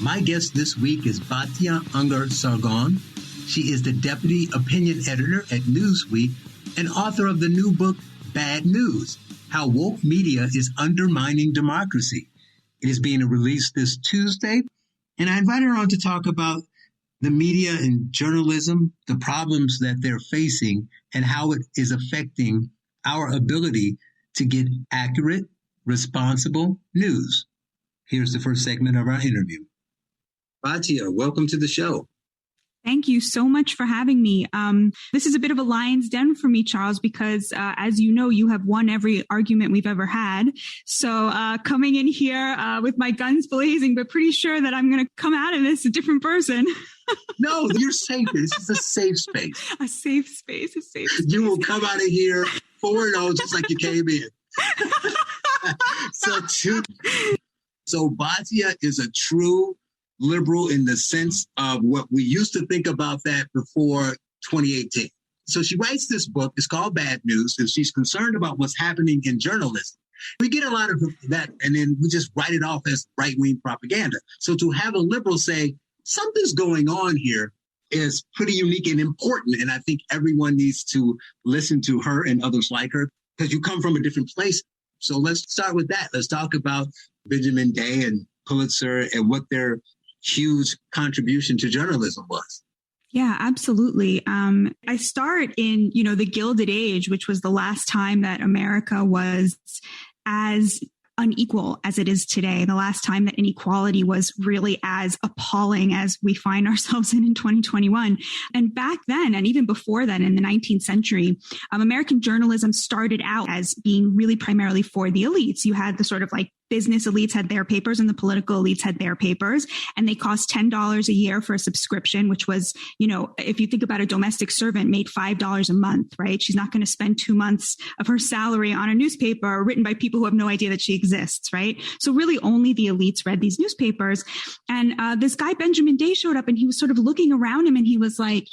My guest this week is Batya Ungar-Sargon. She is the Deputy Opinion Editor at Newsweek and author of the new book, Bad News: How Woke Media is Undermining Democracy. It is being released this Tuesday, and I invited her on to talk about the media and journalism, the problems that they're facing, and how it is affecting our ability to get accurate, responsible news. Here's the first segment of our interview. Batya, welcome to the show. Thank you so much for having me. This is a bit of a lion's den for me, Charles, because as you know, you have won every argument we've ever had. So coming in here with my guns blazing, but pretty sure that I'm going to come out of this a different person. No, you're safe. This is a safe space. A safe space. You will come out of here 4-0 just like you came in. So Batya is a true liberal in the sense of what we used to think about that before 2018. So she writes this book. It's called Bad News, and she's concerned about what's happening in journalism. We get a lot of that, and then we just write it off as right-wing propaganda. So to have a liberal say, something's going on here is pretty unique and important, and I think everyone needs to listen to her and others like her, because you come from a different place. So let's start with that. Let's talk about Benjamin Day and Pulitzer and what their huge contribution to journalism was. Yeah, absolutely. I start in, the Gilded Age, which was the last time that America was as unequal as it is today, the last time that inequality was really as appalling as we find ourselves in 2021. And back then, and even before then, in the 19th century, American journalism started out as being really primarily for the elites. You had the sort of business elites had their papers and the political elites had their papers, and they cost $10 a year for a subscription, which was, if you think about a domestic servant made $5 a month, right? She's not going to spend 2 months of her salary on a newspaper written by people who have no idea that she exists, right? So really only the elites read these newspapers. And this guy, Benjamin Day, showed up and he was sort of looking around him and he was like,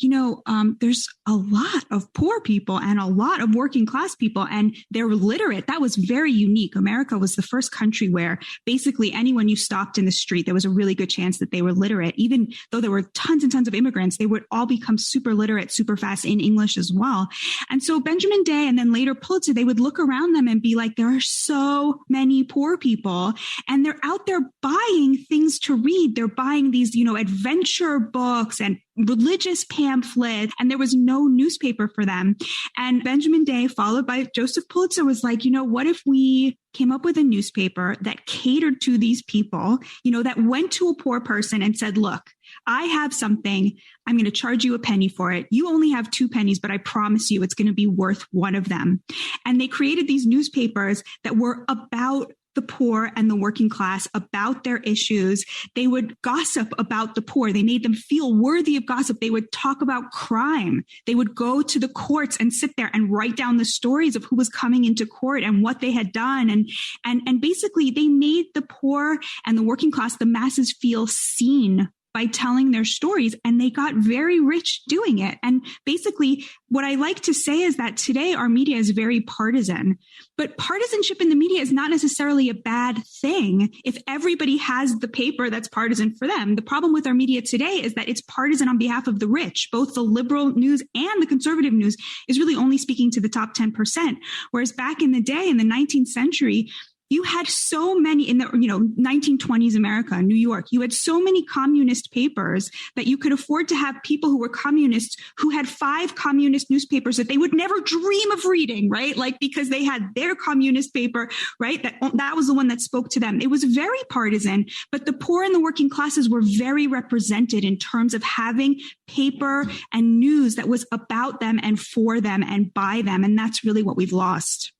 there's a lot of poor people and a lot of working class people, and they're literate. That was very unique. America was the first country where basically anyone you stopped in the street, there was a really good chance that they were literate. Even though there were tons and tons of immigrants, they would all become super literate, super fast in English as well. And so Benjamin Day and then later Pulitzer, they would look around them and be like, there are so many poor people and they're out there buying things to read. They're buying these, adventure books and religious pamphlets, and there was no newspaper for them. And Benjamin Day, followed by Joseph Pulitzer, was like, what if we came up with a newspaper that catered to these people, that went to a poor person and said, look, I have something. I'm going to charge you a penny for it. You only have 2 pennies, but I promise you it's going to be worth one of them. And they created these newspapers that were about the poor and the working class, about their issues. They would gossip about the poor. They made them feel worthy of gossip. They would talk about crime. They would go to the courts and sit there and write down the stories of who was coming into court and what they had done. And basically they made the poor and the working class, the masses, feel seen by telling their stories, and they got very rich doing it. And basically, what I like to say is that today our media is very partisan, but partisanship in the media is not necessarily a bad thing if everybody has the paper that's partisan for them. The problem with our media today is that it's partisan on behalf of the rich. Both the liberal news and the conservative news is really only speaking to the top 10%. Whereas back in the day, in the 19th century, you had so many in the 1920s America, New York, you had so many communist papers that you could afford to have people who were communists who had 5 communist newspapers that they would never dream of reading, right? Because they had their communist paper, right? That was the one that spoke to them. It was very partisan, but the poor and the working classes were very represented in terms of having paper and news that was about them and for them and by them. And that's really what we've lost.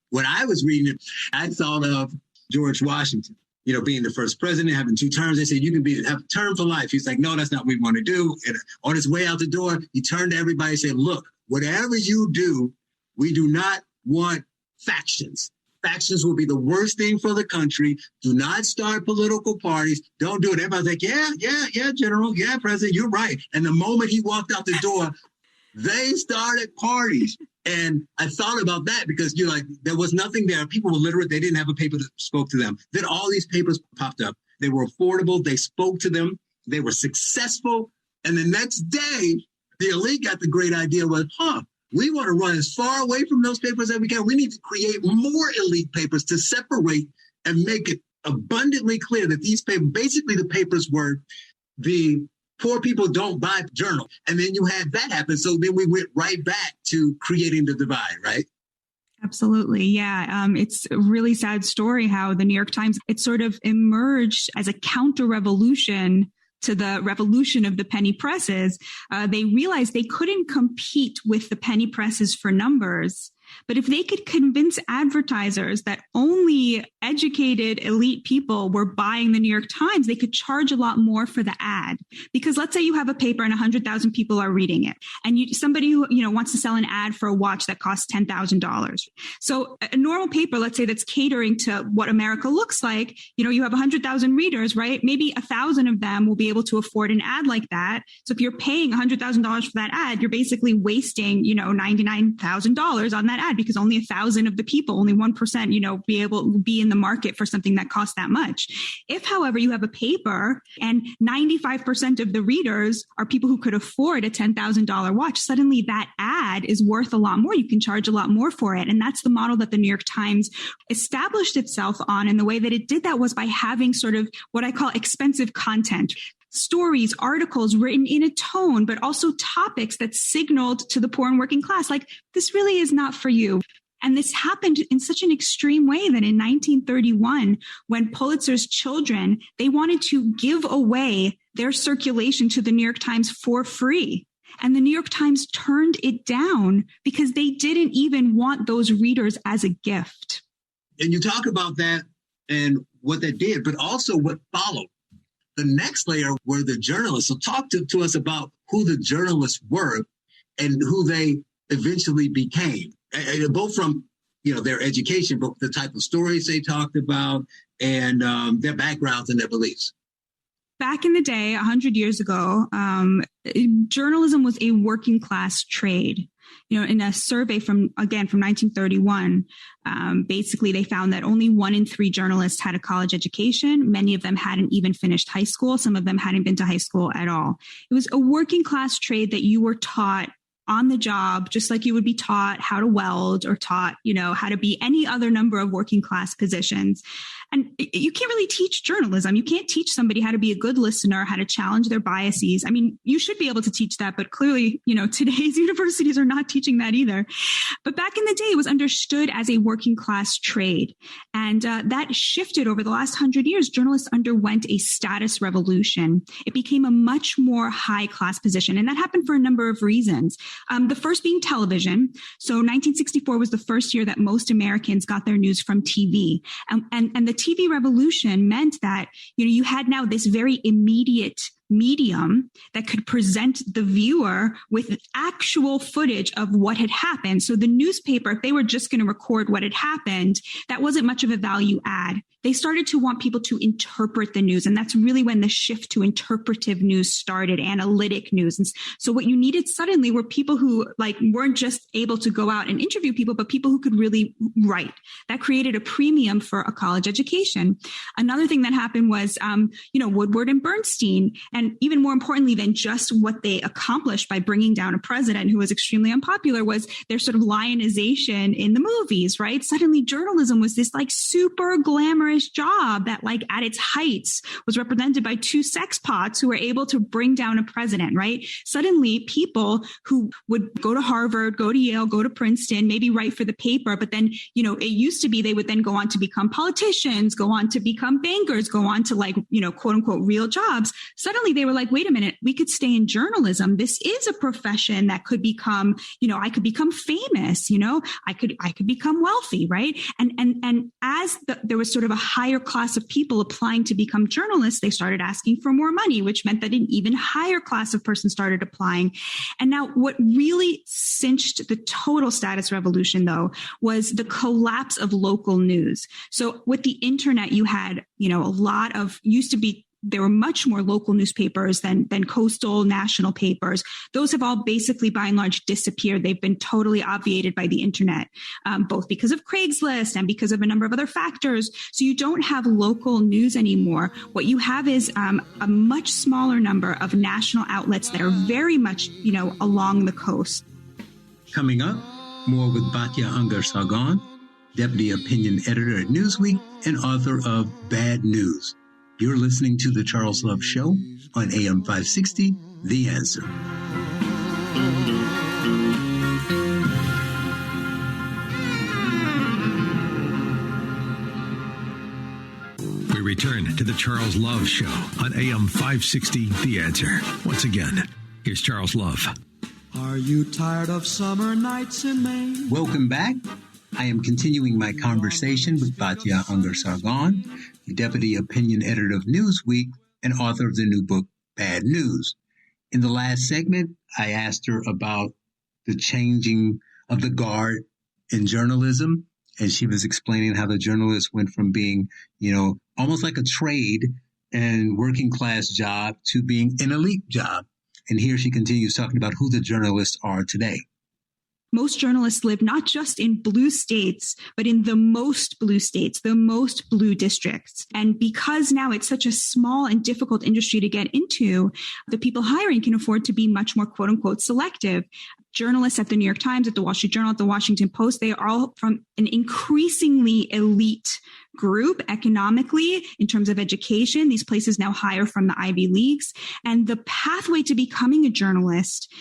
When I was reading it, I thought of George Washington, being the first president, having 2 terms. They said, you can have a term for life. He's like, no, that's not what we want to do. And on his way out the door, he turned to everybody and said, look, whatever you do, we do not want factions. Factions will be the worst thing for the country. Do not start political parties. Don't do it. Everybody's like, yeah, General. Yeah, President, you're right. And the moment he walked out the door, they started parties. And I thought about that because there was nothing there. People were literate. They didn't have a paper that spoke to them. Then all these papers popped up. They were affordable. They spoke to them. They were successful. And the next day, the elite got the great idea was, we want to run as far away from those papers as we can. We need to create more elite papers to separate and make it abundantly clear that these papers, basically the papers were the poor people don't buy journal. And then you had that happen. So then we went right back to creating the divide, right? Absolutely. Yeah. It's a really sad story how the New York Times, it sort of emerged as a counter-revolution to the revolution of the penny presses. They realized they couldn't compete with the penny presses for numbers. But if they could convince advertisers that only educated elite people were buying the New York Times, they could charge a lot more for the ad. Because let's say you have a paper and 100,000 people are reading it, and somebody who wants to sell an ad for a watch that costs $10,000. So a normal paper, let's say that's catering to what America looks like, you have 100,000 readers, right? Maybe 1,000 of them will be able to afford an ad like that. So if you're paying $100,000 for that ad, you're basically wasting, $99,000 on that ad, because only 1,000 of the people, only 1%, be in the market for something that costs that much. If, however, you have a paper and 95% of the readers are people who could afford a $10,000 watch, suddenly that ad is worth a lot more. You can charge a lot more for it. And that's the model that the New York Times established itself on. And the way that it did that was by having sort of what I call expensive content. Stories, articles written in a tone, but also topics that signaled to the poor and working class, like, this really is not for you. And this happened in such an extreme way that in 1931, when Pulitzer's children, they wanted to give away their circulation to the New York Times for free. And the New York Times turned it down because they didn't even want those readers as a gift. And you talk about that and what that did, but also what followed. The next layer were the journalists. So talk to us about who the journalists were and who they eventually became, and both from their education, but the type of stories they talked about and their backgrounds and their beliefs. Back in the day, 100 years ago, journalism was a working class trade. In a survey from 1931, basically they found that only 1 in 3 journalists had a college education. Many of them hadn't even finished high school. Some of them hadn't been to high school at all. It was a working class trade that you were taught on the job, just like you would be taught how to weld or taught, how to be any other number of working class positions. And you can't really teach journalism. You can't teach somebody how to be a good listener, how to challenge their biases. I mean, you should be able to teach that, but clearly, today's universities are not teaching that either. But back in the day, it was understood as a working class trade. And that shifted over the last 100 years. Journalists underwent a status revolution. It became a much more high class position. And that happened for a number of reasons. The first being television. So 1964 was the first year that most Americans got their news from TV. And the TV revolution meant that, you had now this very immediate medium that could present the viewer with actual footage of what had happened. So the newspaper, if they were just going to record what had happened, that wasn't much of a value add. They started to want people to interpret the news. And that's really when the shift to interpretive news started, analytic news. And so what you needed suddenly were people who weren't just able to go out and interview people, but people who could really write. That created a premium for a college education. Another thing that happened was, Woodward and Bernstein, and even more importantly than just what they accomplished by bringing down a president who was extremely unpopular was their sort of lionization in the movies, right? Suddenly journalism was this super glamorous job that at its heights was represented by 2 sexpots who were able to bring down a president, right? Suddenly people who would go to Harvard, go to Yale, go to Princeton, maybe write for the paper, but then, it used to be they would then go on to become politicians, go on to become bankers, go on to quote unquote real jobs. Suddenly they were like, wait a minute, we could stay in journalism. This is a profession that could become, I could become famous, I could become wealthy, right? And as there was sort of a higher class of people applying to become journalists, they started asking for more money, which meant that an even higher class of person started applying. And now what really cinched the total status revolution, though, was the collapse of local news. So with the internet, you had, a lot of used to be there were much more local newspapers than coastal national papers. Those have all basically, by and large, disappeared. They've been totally obviated by the internet, both because of Craigslist and because of a number of other factors. So you don't have local news anymore. What you have is a much smaller number of national outlets that are very much, along the coast. Coming up, more with Batya Ungar-Sargon, Deputy Opinion Editor at Newsweek and author of Bad News. You're listening to The Charles Love Show on AM 560, The Answer. We return to The Charles Love Show on AM 560, The Answer. Once again, here's Charles Love. Are you tired of summer nights in Maine? Welcome back. I am continuing my conversation with Batya Ungar-Sargon, the Deputy Opinion Editor of Newsweek and author of the new book, Bad News. In the last segment, I asked her about the changing of the guard in journalism, and she was explaining how the journalists went from being, almost like a trade and working class job to being an elite job. And here she continues talking about who the journalists are today. Most journalists live not just in blue states, but in the most blue states, the most blue districts. And because now it's such a small and difficult industry to get into, the people hiring can afford to be much more, quote unquote, selective. Journalists at the New York Times, at the Wall Street Journal, at the Washington Post, they are all from an increasingly elite group economically in terms of education. These places now hire from the Ivy Leagues. And the pathway to becoming a journalist,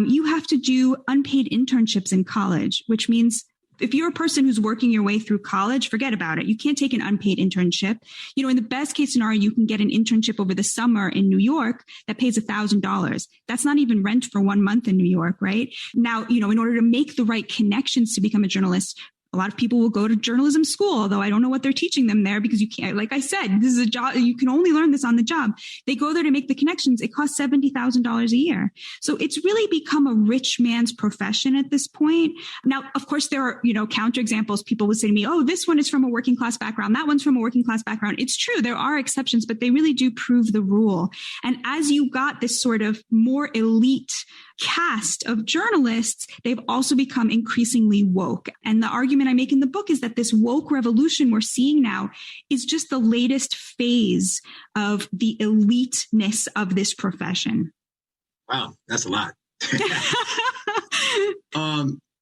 you have to do unpaid internships in college, which means if you're a person who's working your way through college, forget about it. You can't take an unpaid internship. In the best case scenario, you can get an internship over the summer in New York that pays $1,000. That's not even rent for 1 month in New York, right? Now, in order to make the right connections to become a journalist, a lot of people will go to journalism school, although I don't know what they're teaching them there because you can't, like I said, this is a job. You can only learn this on the job. They go there to make the connections. It costs $70,000 a year. So it's really become a rich man's profession at this point. Now, of course, there are, counterexamples. People would say to me, oh, this one is from a working class background. That one's from a working class background. It's true. There are exceptions, but they really do prove the rule. And as you got this sort of more elite cast of journalists, they've also become increasingly woke. And the argument I make in the book is that this woke revolution we're seeing now is just the latest phase of the eliteness of this profession. Wow, that's a lot.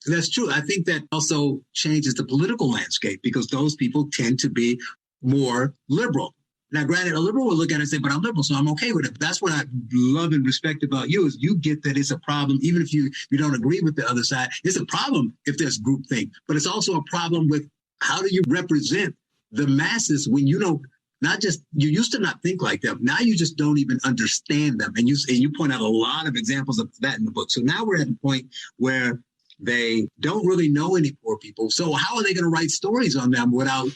That's true. I think that also changes the political landscape because those people tend to be more liberal. Now, granted, a liberal will look at it and say, but I'm liberal, so I'm okay with it. But that's what I love and respect about you is you get that it's a problem, even if you don't agree with the other side. It's a problem if there's groupthink, but it's also a problem with how do you represent the masses when you don't, not just, you used to not think like them. Now you just don't even understand them. And you point out a lot of examples of that in the book. So now we're at a point where they don't really know any poor people. So how are they going to write stories on them without,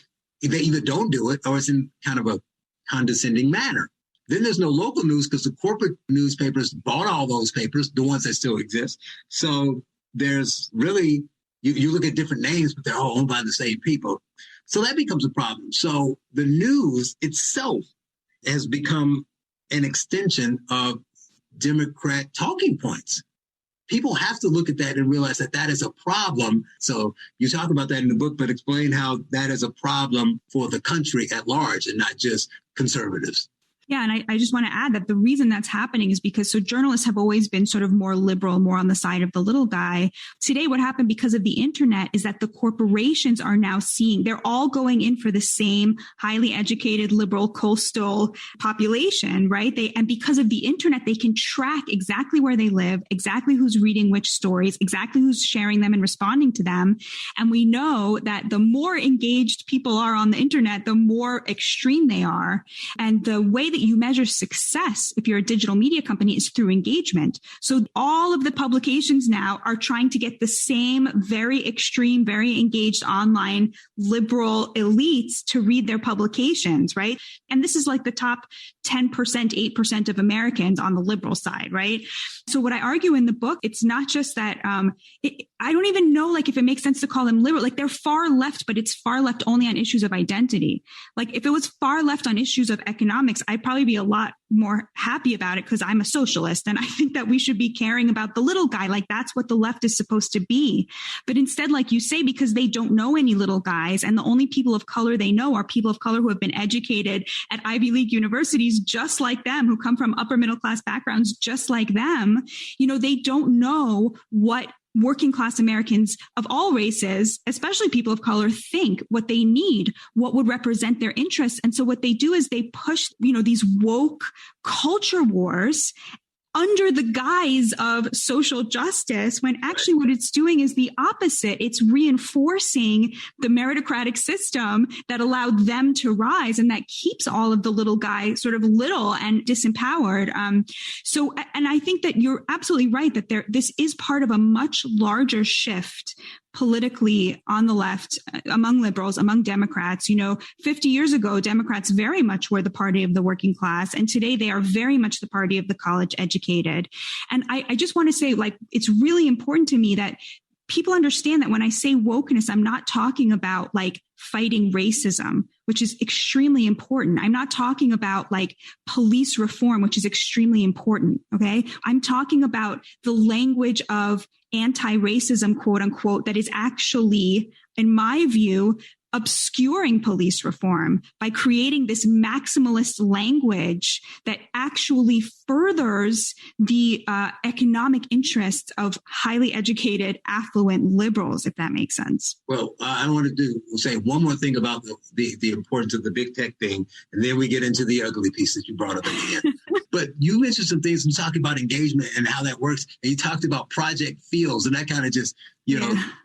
if they either don't do it or it's in kind of a condescending manner? Then there's no local news because the corporate newspapers bought all those papers, the ones that still exist. So there's really, you look at different names, but they're all owned by the same people. So that becomes a problem. So the news itself has become an extension of Democrat talking points. People have to look at that and realize that that is a problem. So you talk about that in the book, but explain how that is a problem for the country at large and not just conservatives. Yeah, and I just want to add that the reason that's happening is because journalists have always been sort of more liberal, more on the side of the little guy. Today, what happened because of the internet is that the corporations are now seeing, they're all going in for the same highly educated, liberal, coastal population, right? And because of the internet, they can track exactly where they live, exactly who's reading which stories, exactly who's sharing them and responding to them. And we know that the more engaged people are on the internet, the more extreme they are. And the way that you measure success, if you're a digital media company, is through engagement. So all of the publications now are trying to get the same very extreme, very engaged online liberal elites to read their publications, right? And this is like the top 10%, 8% of Americans on the liberal side, right? So what I argue in the book, it's not just that, I don't even know like if it makes sense to call them liberal, like they're far left, but it's far left only on issues of identity. Like if it was far left on issues of economics, I probably be a lot more happy about it because I'm a socialist. And I think that we should be caring about the little guy. Like that's what the left is supposed to be. But instead, like you say, because they don't know any little guys and the only people of color they know are people of color who have been educated at Ivy League universities, just like them, who come from upper middle class backgrounds, just like them. They don't know what working class Americans of all races, especially people of color, think, what they need, what would represent their interests. And so what they do is they push, these woke culture wars under the guise of social justice, when actually what it's doing is the opposite. It's reinforcing the meritocratic system that allowed them to rise and that keeps all of the little guys sort of little and disempowered. And I think that you're absolutely right that this is part of a much larger shift politically on the left, among liberals, among Democrats. 50 years ago, Democrats very much were the party of the working class. And today they are very much the party of the college educated. And I just want to say, it's really important to me that people understand that when I say wokeness, I'm not talking about fighting racism, which is extremely important. I'm not talking about police reform, which is extremely important. Okay. I'm talking about the language of anti-racism, quote unquote, that is actually, in my view, obscuring police reform by creating this maximalist language that actually furthers the economic interests of highly educated, affluent liberals, if that makes sense. Well, I want to say one more thing about the importance of the big tech thing, and then we get into the ugly piece that you brought up at the end. But you mentioned some things, and talking about engagement and how that works, and you talked about Project Fields, and that kind of just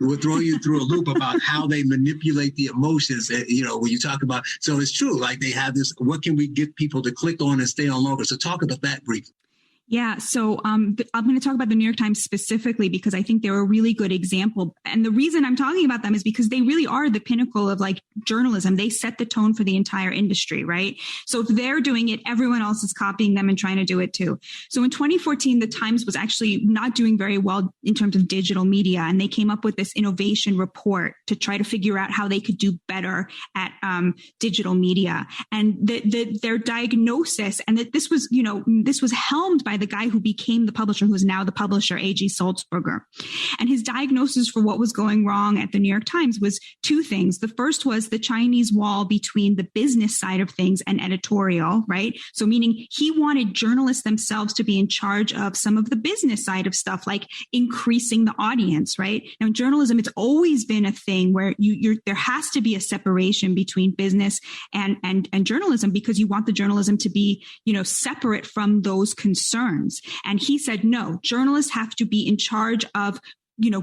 will throw you through a loop about how they manipulate the emotions. When you talk about, so it's true, they have this, what can we get people to click on and stay on longer? So talk about that briefly. Yeah. So I'm going to talk about the New York Times specifically because I think they're a really good example. And the reason I'm talking about them is because they really are the pinnacle of journalism. They set the tone for the entire industry, right? So if they're doing it, everyone else is copying them and trying to do it too. So in 2014, the Times was actually not doing very well in terms of digital media. And they came up with this innovation report to try to figure out how they could do better at digital media. And their diagnosis, and that this was helmed by the guy who became the publisher, who is now the publisher, A.G. Sulzberger. And his diagnosis for what was going wrong at the New York Times was two things. The first was the Chinese wall between the business side of things and editorial, right? So meaning he wanted journalists themselves to be in charge of some of the business side of stuff, like increasing the audience, right? Now in journalism, it's always been a thing where there has to be a separation between business and journalism, because you want the journalism to be, separate from those concerns. And he said, no, journalists have to be in charge of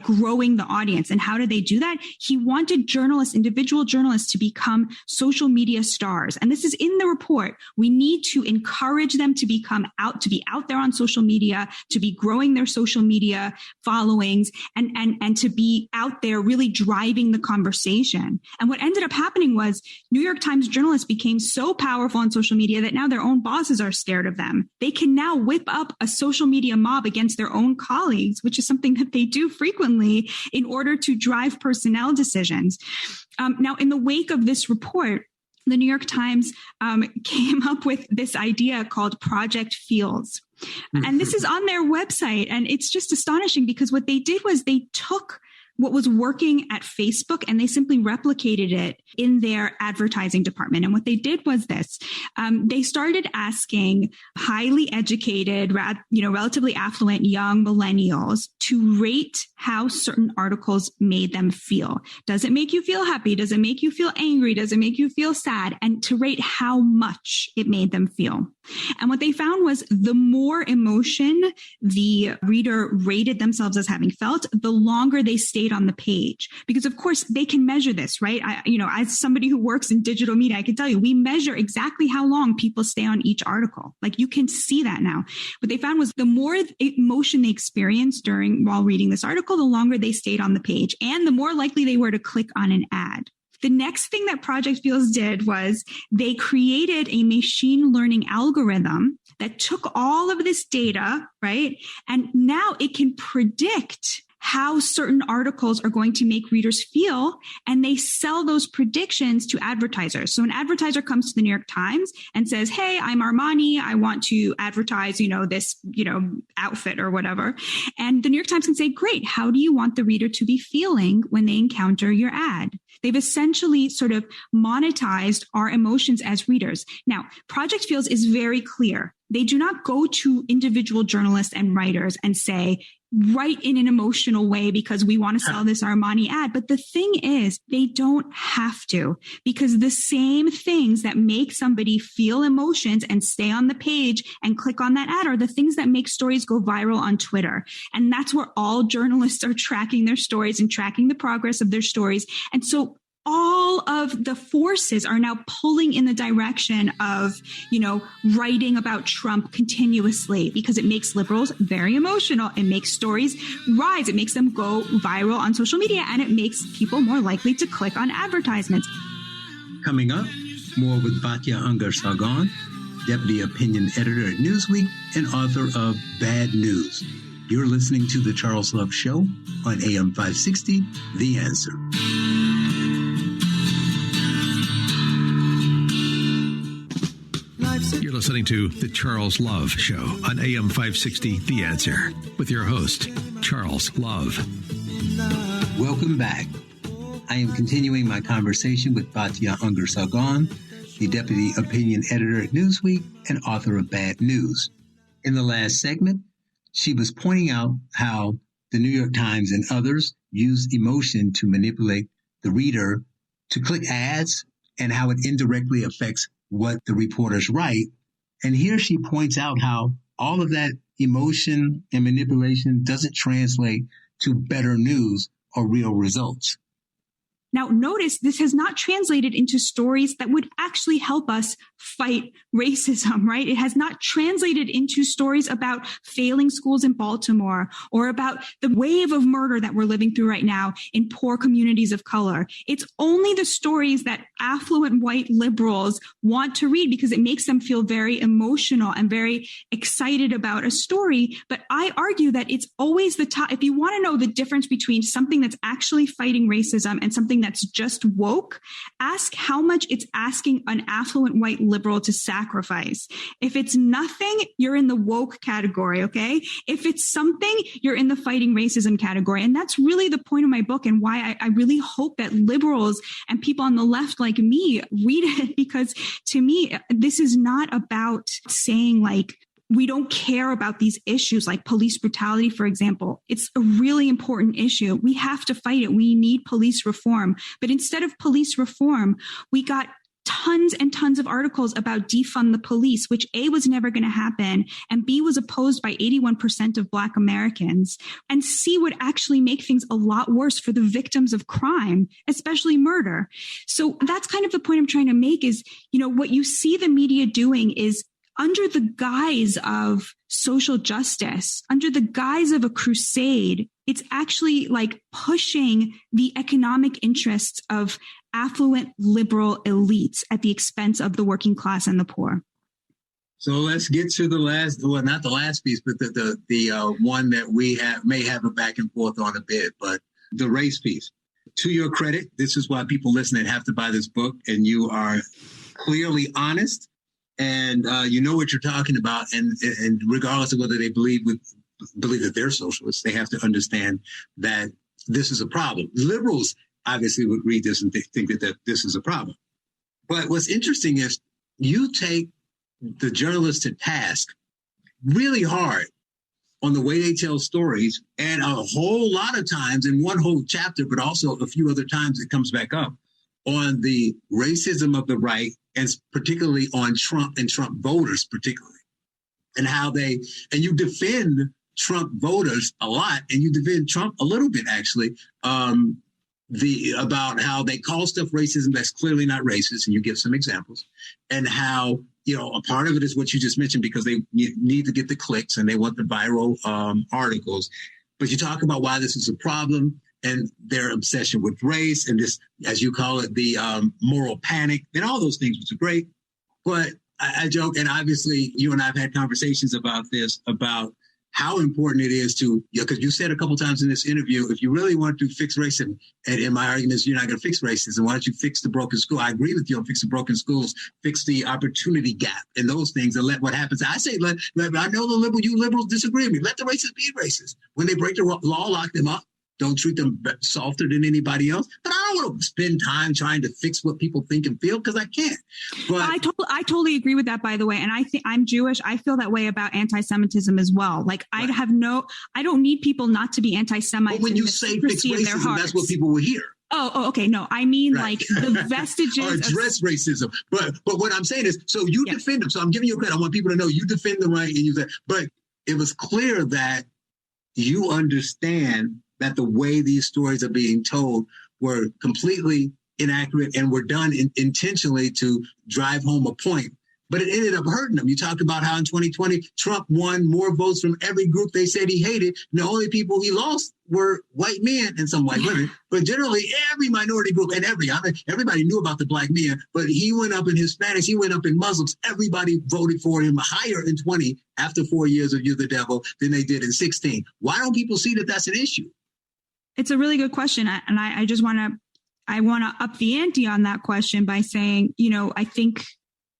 growing the audience. And how did they do that? He wanted individual journalists to become social media stars. And this is in the report. We need to encourage them to be out there on social media, to be growing their social media followings and to be out there really driving the conversation. And what ended up happening was New York Times journalists became so powerful on social media that now their own bosses are scared of them. They can now whip up a social media mob against their own colleagues, which is something that they do frequently in order to drive personnel decisions. Now, in the wake of this report, the New York Times came up with this idea called Project Fields. And this is on their website. And it's just astonishing because what they did was they took what was working at Facebook and they simply replicated it in their advertising department. And what they did was this. They started asking highly educated, relatively affluent young millennials to rate how certain articles made them feel. Does it make you feel happy? Does it make you feel angry? Does it make you feel sad? And to rate how much it made them feel. And what they found was the more emotion the reader rated themselves as having felt, the longer they stayed on the page. Because of course they can measure this, right? As somebody who works in digital media, I can tell you, we measure exactly how long people stay on each article. You can see that now. What they found was the more emotion they experienced while reading this article, the longer they stayed on the page and the more likely they were to click on an ad. The next thing that Project Fields did was they created a machine learning algorithm that took all of this data, right? And now it can predict how certain articles are going to make readers feel, and they sell those predictions to advertisers. So an advertiser comes to the New York Times and says, hey, I'm Armani. I want to advertise, this, outfit or whatever. And the New York Times can say, great, how do you want the reader to be feeling when they encounter your ad? They've essentially sort of monetized our emotions as readers. Now, Project Feels is very clear. They do not go to individual journalists and writers and say, write in an emotional way because we want to sell this Armani ad. But the thing is, they don't have to, because the same things that make somebody feel emotions and stay on the page and click on that ad are the things that make stories go viral on Twitter. And that's where all journalists are tracking their stories and tracking the progress of their stories. And so all of the forces are now pulling in the direction of, writing about Trump continuously, because it makes liberals very emotional. It makes stories rise. It makes them go viral on social media, and it makes people more likely to click on advertisements. Coming up, more with Batya Ungar-Sargon, Deputy Opinion Editor at Newsweek and author of Bad News. You're listening to The Charles Love Show on AM 560, The Answer. You're listening to The Charles Love Show on AM 560, The Answer, with your host, Charles Love. Welcome back. I am continuing my conversation with Batya Ungar-Sargon, the Deputy Opinion Editor at Newsweek and author of Bad News. In the last segment, she was pointing out how the New York Times and others use emotion to manipulate the reader to click ads, and how it indirectly affects what the reporters write. And here she points out how all of that emotion and manipulation doesn't translate to better news or real results. Now, notice this has not translated into stories that would actually help us fight racism, right? It has not translated into stories about failing schools in Baltimore or about the wave of murder that we're living through right now in poor communities of color. It's only the stories that affluent white liberals want to read because it makes them feel very emotional and very excited about a story. But I argue that it's always the top. If you want to know the difference between something that's actually fighting racism and something that's just woke, ask how much it's asking an affluent white liberal to sacrifice. If it's nothing, you're in the woke category, okay? If it's something, you're in the fighting racism category. And that's really the point of my book, and why I really hope that liberals and people on the left like me read it, because to me, this is not about saying like, we don't care about these issues like police brutality, for example. It's a really important issue. We have to fight it. We need police reform. But instead of police reform, we got tons and tons of articles about defund the police, which A, was never going to happen, and B, was opposed by 81% of Black Americans, and C, would actually make things a lot worse for the victims of crime, especially murder. So that's kind of the point I'm trying to make is, what you see the media doing is, under the guise of social justice, under the guise of a crusade, it's actually like pushing the economic interests of affluent liberal elites at the expense of the working class and the poor. So let's get to the last, well, not the last piece, but the one that we may have a back and forth on a bit, but the race piece. To your credit, this is why people listening have to buy this book, and you are clearly honest. And you know what you're talking about, and regardless of whether they believe that they're socialists, they have to understand that this is a problem. Liberals obviously would read this and think that this is a problem. But what's interesting is you take the journalists to task really hard on the way they tell stories, and a whole lot of times in one whole chapter, but also a few other times it comes back up on the racism of the right, and particularly on Trump and Trump voters particularly, and how and you defend Trump voters a lot, and you defend Trump a little bit actually, about how they call stuff racism that's clearly not racist, and you give some examples, and how, a part of it is what you just mentioned, because they need to get the clicks and they want the viral articles. But you talk about why this is a problem, and their obsession with race, and this, as you call it, the moral panic, and all those things, which are great. But I joke, and obviously you and I have had conversations about this, about how important it is to, because you said a couple times in this interview, if you really want to fix racism, and my argument is you're not going to fix racism, why don't you fix the broken school? I agree with you on fix the broken schools, fix the opportunity gap and those things, and let what happens. I say, I know you liberals disagree with me. Let the racists be racist. When they break the law, lock them up. Don't treat them softer than anybody else. But I don't want to spend time trying to fix what people think and feel, because I can't. But I totally agree with that, by the way. And I think I'm Jewish. I feel that way about anti-Semitism as well. Like right. I don't need people not to be anti-Semite. But when you say fix racism, that's what people will hear. Oh, okay. No, I mean right. like the vestiges or address racism. But what I'm saying is, so you defend them. So I'm giving you credit. I want people to know you defend the right, and you say, but it was clear that you understand that the way these stories are being told were completely inaccurate and were done intentionally to drive home a point. But it ended up hurting them. You talk about how in 2020, Trump won more votes from every group they said he hated. And the only people he lost were white men and some white women. But generally, every minority group and everybody knew about the black men, but he went up in Hispanics, he went up in Muslims. Everybody voted for him higher in 20 after 4 years of You're the Devil than they did in 16. Why don't people see that that's an issue? It's a really good question. And I just want to up the ante on that question by saying, I think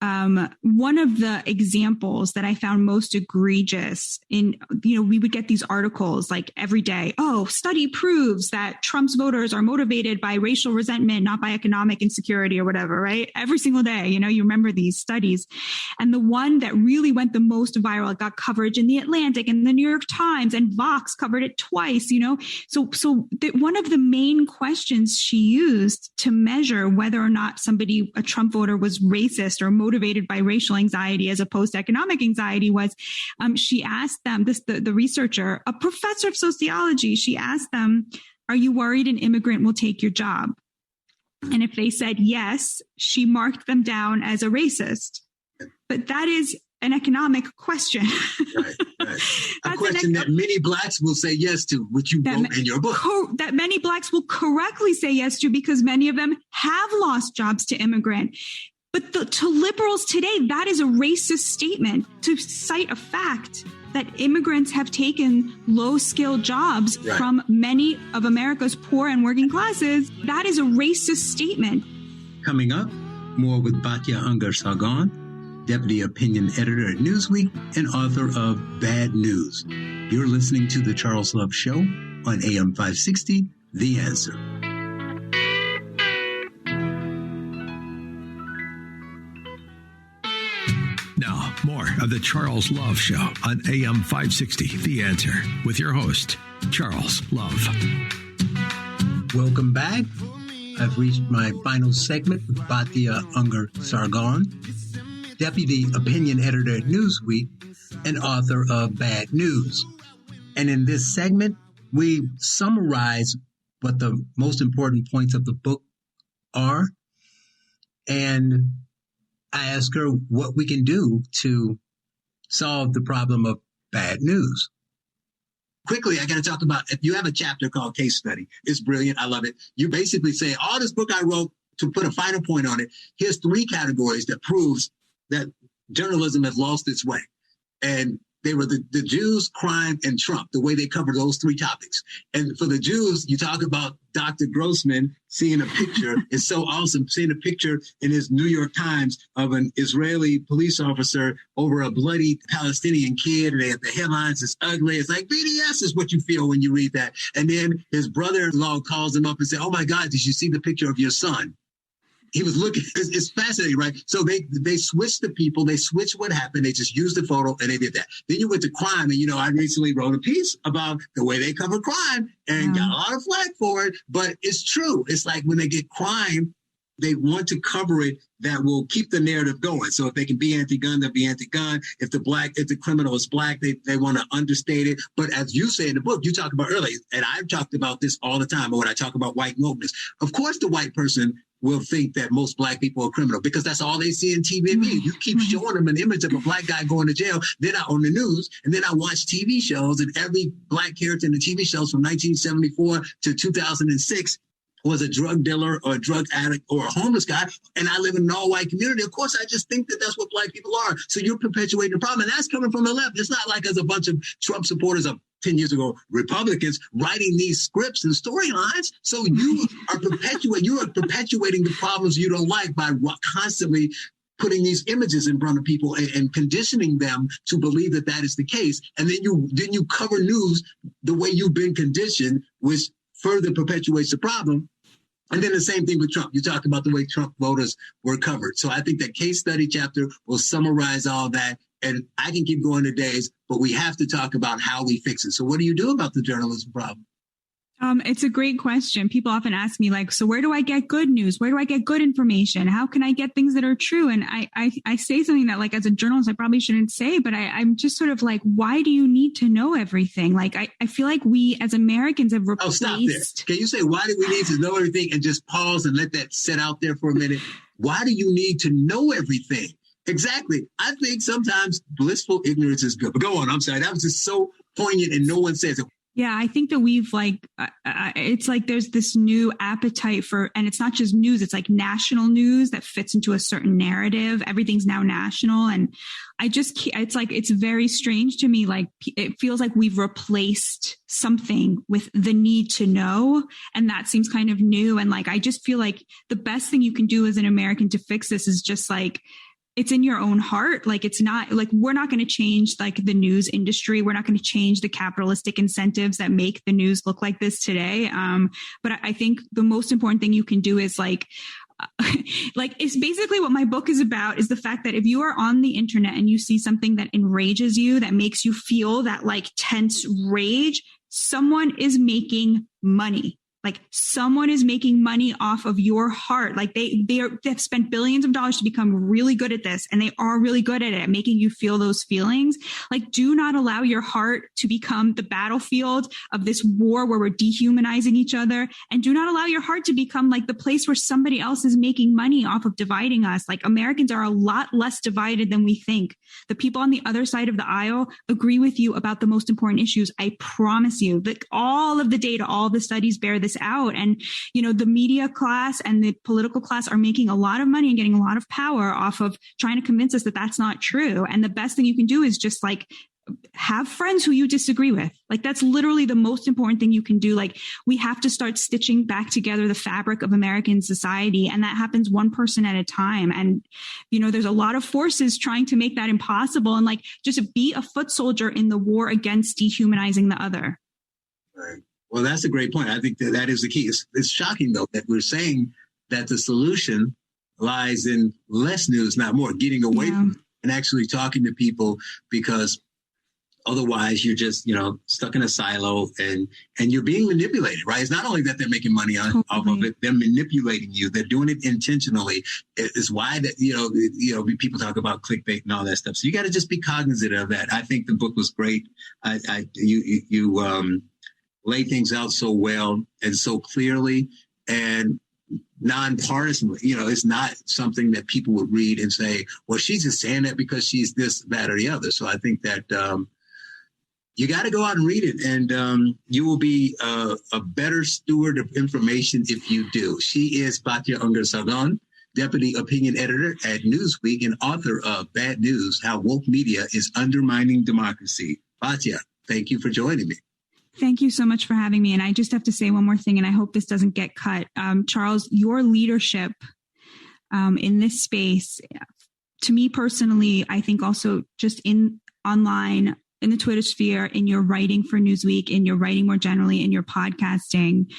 one of the examples that I found most egregious in, we would get these articles like every day. Oh, study proves that Trump's voters are motivated by racial resentment, not by economic insecurity or whatever, right? Every single day, you remember these studies. And the one that really went the most viral, it got coverage in the Atlantic and the New York Times, and Vox covered it twice, So one of the main questions she used to measure whether or not a Trump voter was racist or motivated by racial anxiety as opposed to economic anxiety was, she asked them, the researcher, a professor of sociology, she asked them, are you worried an immigrant will take your job? And if they said yes, she marked them down as a racist. But that is an economic question. Right. A question that many blacks will say yes to, which you wrote in your book. That many blacks will correctly say yes to, because many of them have lost jobs to immigrant. But to liberals today, that is a racist statement to cite a fact that immigrants have taken low-skilled jobs from many of America's poor and working classes. That is a racist statement. Coming up, more with Batya Ungar-Sargon, Deputy Opinion Editor at Newsweek and author of Bad News. You're listening to The Charles Love Show on AM 560, The Answer. Now, more of The Charles Love Show on AM 560, The Answer, with your host, Charles Love. Welcome back. I've reached my final segment with Batya Ungar-Sargon, Deputy Opinion Editor at Newsweek and author of Bad News. And in this segment, we summarize what the most important points of the book are, and I ask her what we can do to solve the problem of bad news. Quickly, I got to talk about, if you have a chapter called Case Study. It's brilliant. I love it. You basically say, this book I wrote, to put a final point on it, here's 3 categories that proves that journalism has lost its way. And they were the Jews, crime, and Trump, the way they covered those 3 topics. And for the Jews, you talk about Dr. Grossman seeing a picture. It's so awesome, seeing a picture in his New York Times of an Israeli police officer over a bloody Palestinian kid. And they have the headlines, it's ugly. It's like BDS is what you feel when you read that. And then his brother-in-law calls him up and says, oh my God, did you see the picture of your son? He was looking, it's fascinating, right? So they switched the people, they switched what happened, they just used the photo and they did that. Then you went to crime, and I recently wrote a piece about the way they cover crime and got a lot of flack for it, but it's true. It's like when they get crime, they want to cover it that will keep the narrative going. So if they can be anti-gun, they'll be anti-gun. If the criminal is black, they want to understate it. But as you say in the book, you talk about earlier, and I've talked about this all the time when I talk about white wokeness. Of course, the white person will think that most black people are criminal because that's all they see in TV and media. You keep showing them an image of a black guy going to jail. Then I on the news, and then I watch TV shows, and every black character in the TV shows from 1974 to 2006 was a drug dealer or a drug addict or a homeless guy, and I live in an all-white community, of course, I just think that that's what black people are. So you're perpetuating the problem, and that's coming from the left. It's not like there's a bunch of Trump supporters of 10 years ago, Republicans writing these scripts and storylines. So you are perpetuating the problems you don't like by constantly putting these images in front of people and conditioning them to believe that that is the case. And then you cover news the way you've been conditioned, which further perpetuates the problem. And then the same thing with Trump. You talked about the way Trump voters were covered. So I think that case study chapter will summarize all that. And I can keep going to days, but we have to talk about how we fix it. So what do you do about the journalism problem? It's a great question. People often ask me, like, so where do I get good news? Where do I get good information? How can I get things that are true? And I say something that, like, as a journalist, I probably shouldn't say, but I'm just sort of like, why do you need to know everything? Like, I feel like we as Americans have replaced... Oh, stop there. Can you say, why do we need to know everything, and just pause and let that sit out there for a minute? Why do you need to know everything? Exactly. I think sometimes blissful ignorance is good. But go on. I'm sorry. That was just so poignant and no one says it. Yeah, I think that we've it's like there's this new appetite for, and it's not just news, it's like national news that fits into a certain narrative. Everything's now national. And it's very strange to me. Like, it feels like we've replaced something with the need to know. And that seems kind of new. And like, I just feel like the best thing you can do as an American to fix this is just like, it's in your own heart. Like, it's not like, we're not going to change like the news industry. We're not going to change the capitalistic incentives that make the news look like this today. But I think the most important thing you can do is like it's basically what my book is about, is the fact that if you are on the internet and you see something that enrages you, that makes you feel that like tense rage, someone is making money. Like, someone is making money off of your heart. Like, they've spent billions of dollars to become really good at this, and they are really good at it, making you feel those feelings. Like, do not allow your heart to become the battlefield of this war where we're dehumanizing each other. And do not allow your heart to become like the place where somebody else is making money off of dividing us. Like, Americans are a lot less divided than we think. The people on the other side of the aisle agree with you about the most important issues. I promise you that all of the data, all the studies bear this out. And, you know, the media class and the political class are making a lot of money and getting a lot of power off of trying to convince us that that's not true. And the best thing you can do is just like have friends who you disagree with. Like, that's literally the most important thing you can do. Like, we have to start stitching back together the fabric of American society. And that happens one person at a time. And, you know, there's a lot of forces trying to make that impossible. And like, just be a foot soldier in the war against dehumanizing the other. Right. Well, that's a great point. I think that is the key. It's shocking, though, that we're saying that the solution lies in less news, not more, getting away from it and actually talking to people, because otherwise you're just, you know, stuck in a silo and you're being manipulated, right? It's not only that they're making money off of it, they're manipulating you. They're doing it intentionally. It's why that, you know, people talk about clickbait and all that stuff. So you got to just be cognizant of that. I think the book was great. You lay things out so well and so clearly and nonpartisanly. You know, it's not something that people would read and say, well, she's just saying that because she's this, that, or the other. So I think that you got to go out and read it, and you will be a better steward of information if you do. She is Batya Ungar-Sargon, Deputy Opinion Editor at Newsweek and author of Bad News, How Woke Media is Undermining Democracy. Batya, thank you for joining me. Thank you so much for having me. And I just have to say one more thing, and I hope this doesn't get cut. Charles, your leadership in this space, to me personally, I think also just in online, in the Twitter sphere, in your writing for Newsweek, in your writing more generally, in your podcasting,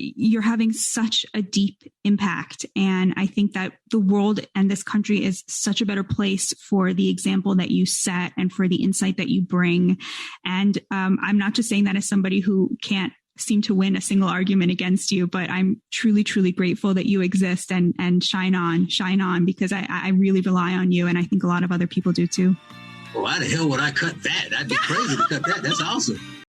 you're having such a deep impact. And I think that the world and this country is such a better place for the example that you set and for the insight that you bring. And I'm not just saying that as somebody who can't seem to win a single argument against you, but I'm truly, truly grateful that you exist, and shine on, because I really rely on you. And I think a lot of other people do too. Well, why the hell would I cut that? I'd be crazy to cut that. That's awesome.